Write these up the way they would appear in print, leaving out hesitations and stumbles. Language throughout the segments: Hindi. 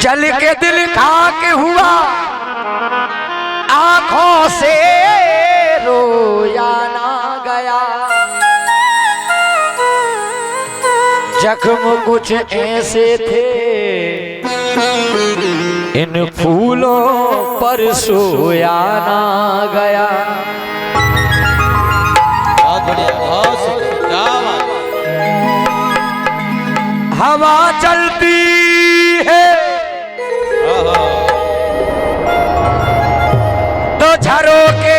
चल के दिल खाक हुआ आंखों से रोया ना गया। जख्म कुछ ऐसे थे इन फूलों पर सोया ना गया। बहुत बढ़िया, बहुत हवा चलती है तो झरोके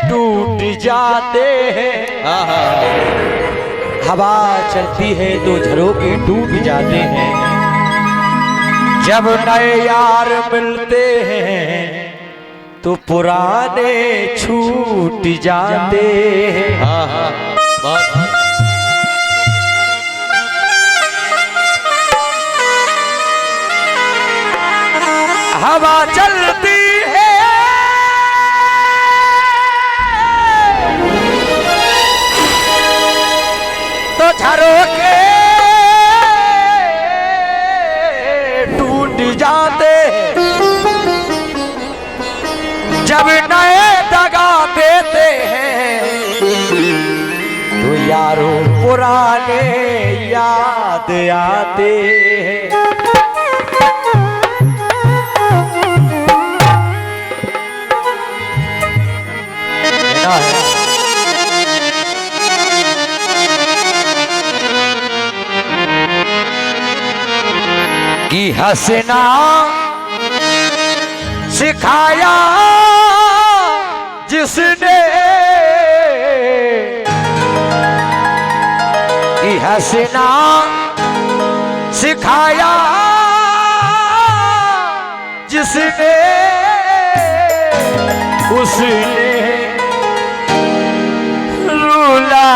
टूट जाते हैं। हवा चलती है तो झरोके टूट जाते हैं। जब नए यार मिलते हैं तो पुराने छूट जाते हैं। हवा चलती है तो झरोके टूट जाते हैं। जब नए दगा देते हैं तो यारों पुराने याद आते हैं। कि हंसना सिखाया जिसने, कि हंसना सिखाया जिसने, उसने रुला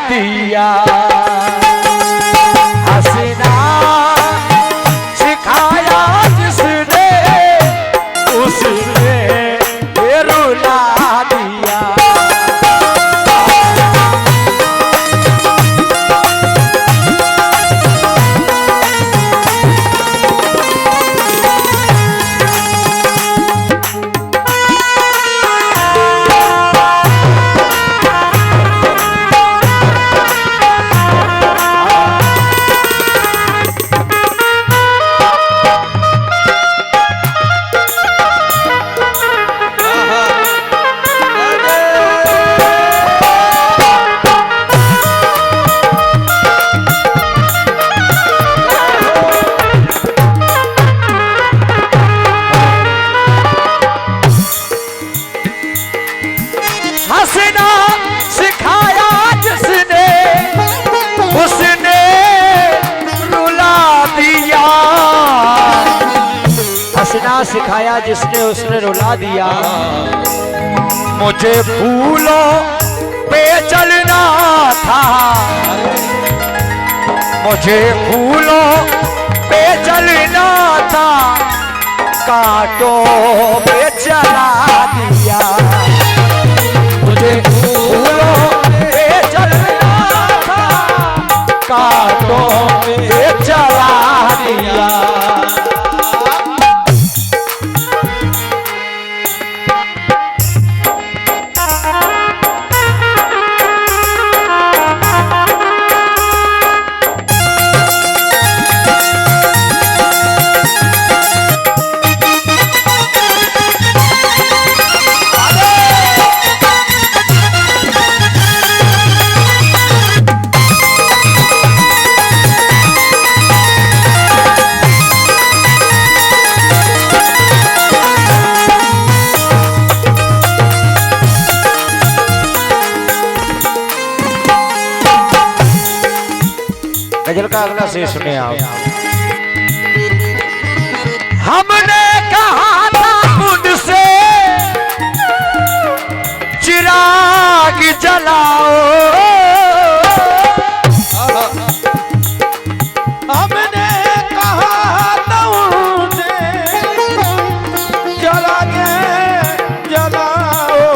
दिया। हंसना सिखाया जिसने, उसने रुला दिया। हंसना सिखाया जिसने, उसने रुला दिया। हंसना सिखाया जिसने, उसने रुला दिया। मुझे फूलों पे चलना था, मुझे फूलों पे चलना था, कांटों पे चला दिया। मुझे फूलों पे चलना था, कांटों पे चला दिया। गजल का अगला शेर सुने आप। हमने कहा था मुझसे चिराग जलाओ, हमने कहा था उनसे जला के जलाओ।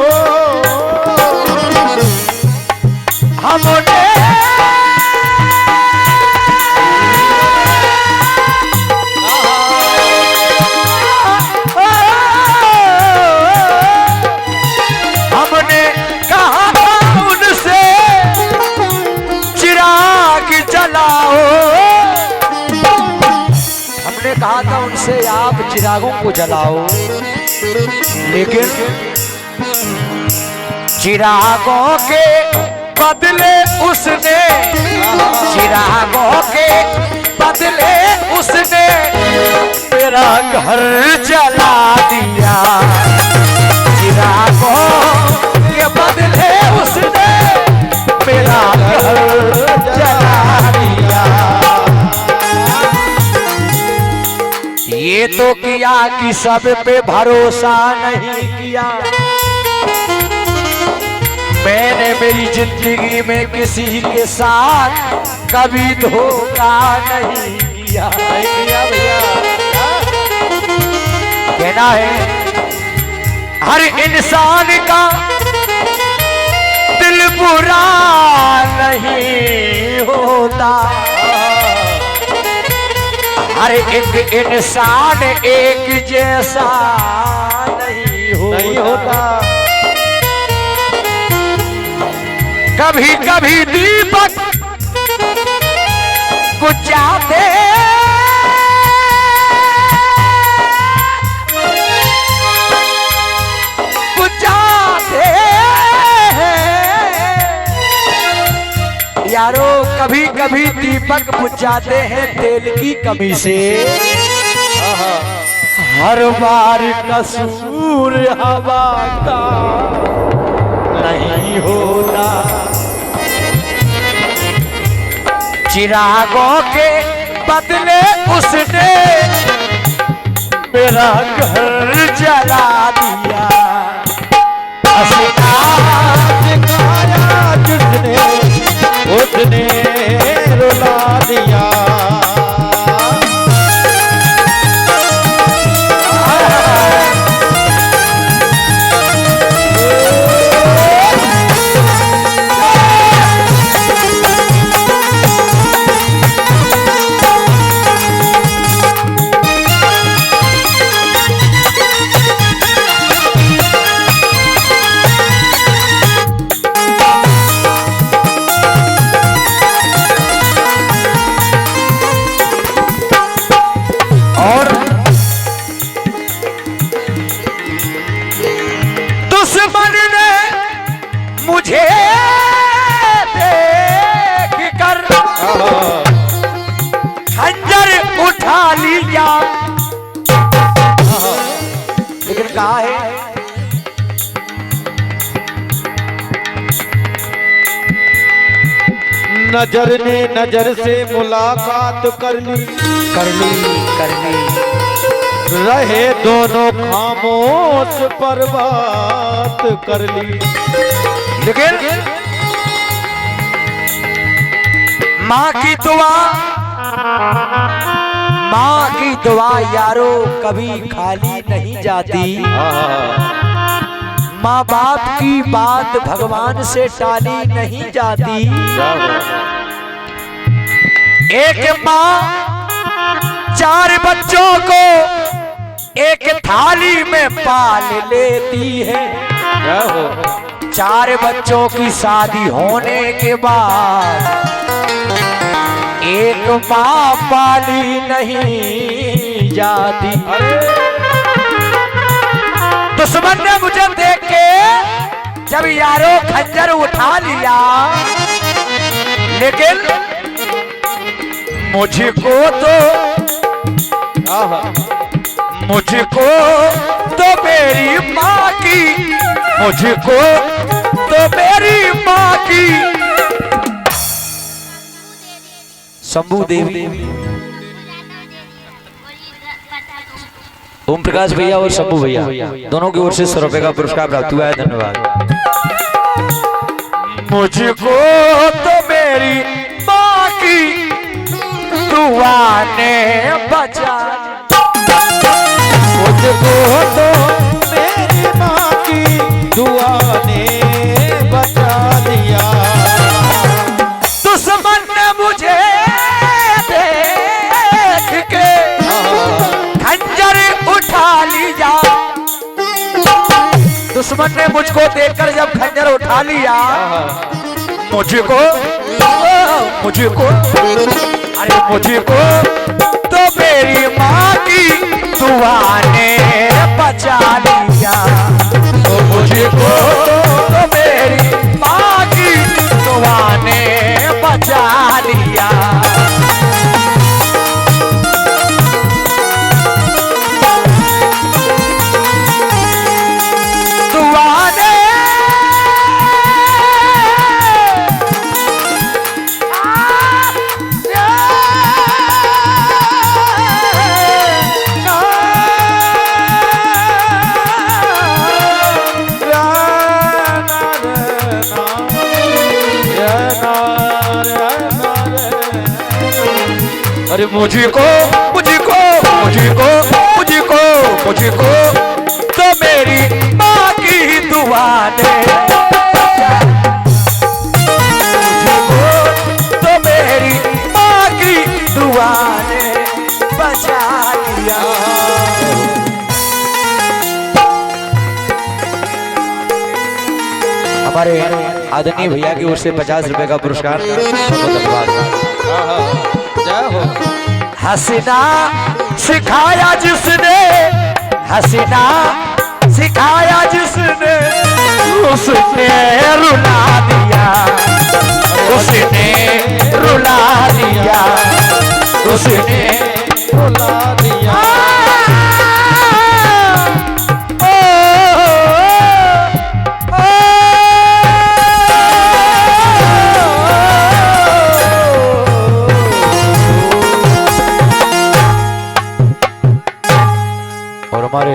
चिरागों को जलाओ, लेकिन चिरागों के बदले उसने, चिरागों के बदले उसने मेरा घर जला दिया। चिरागों के बदले उसने मेरा घर जला दिया। ये तो किया कि सब पे भरोसा नहीं किया। मैंने मेरी जिंदगी में किसी के साथ कभी धोखा नहीं किया। भैया कहना है हर इंसान का दिल बुरा नहीं होता, हर एक इंसान एक जैसा नहीं होता। कभी कभी दीपक बुझाते यारो, कभी कभी दीपक बुझ जाते हैं तेल की कमी से। हर बार कसूर हवा का नहीं होता। चिरागों के बदले उसने मेरा घर जला दिया। सिखाया जिसने उसने रुला दिया। मुझे देख कर खंजर उठा लिया, लेकिन कहा है नजर ने नजर से मुलाकात कर ली, रहे दोनों खामोश पर बात कर ली। लेकिन माँ की दुआ यारो कभी खाली नहीं जाती। माँ बाप की बात भगवान से टाली नहीं जाती। एक माँ 4 बच्चों को एक थाली में पाल लेती है। 4 बच्चों की शादी होने के बाद एक माँ पाली नहीं जाती। दुश्मन ने मुझे देख के जब यारो खंजर उठा लिया, लेकिन मुझको तो मेरी माँ की, मुझको तो मेरी माँ की शंभू देवी, ओम प्रकाश भैया और शंभू भैया दोनों की ओर से 100 रुपए का पुरस्कार प्राप्त हुआ है। धन्यवाद। मुझको तो मेरी माँ की दुआ ने बचा, मुझको तो मेरी माँ की दुआ ने बचा दिया। दुश्मन ने मुझे देख के खंजर उठा लिया। दुश्मन ने मुझको देखकर जब खंजर उठा लिया, मुझको तो मेरी माँ की दुआ ने बचा लिया। तो मुझको तो मेरी माँ की दुआ ने बचा लिया। दुआ ने अरे मुझको मुझको मुझको मुझको मुझको तो मेरी माँ की दुआ ने मुझको तो मेरी माँ की दुआ ने बचा लिया। हमारे आदरणीय भैया की ओर से 50 रुपए का पुरस्कार। हंसना सिखाया जिसने, हंसना सिखाया जिसने, उसने रुला दिया, उसने रुला दिया, उसने रुला दिया। और हमारे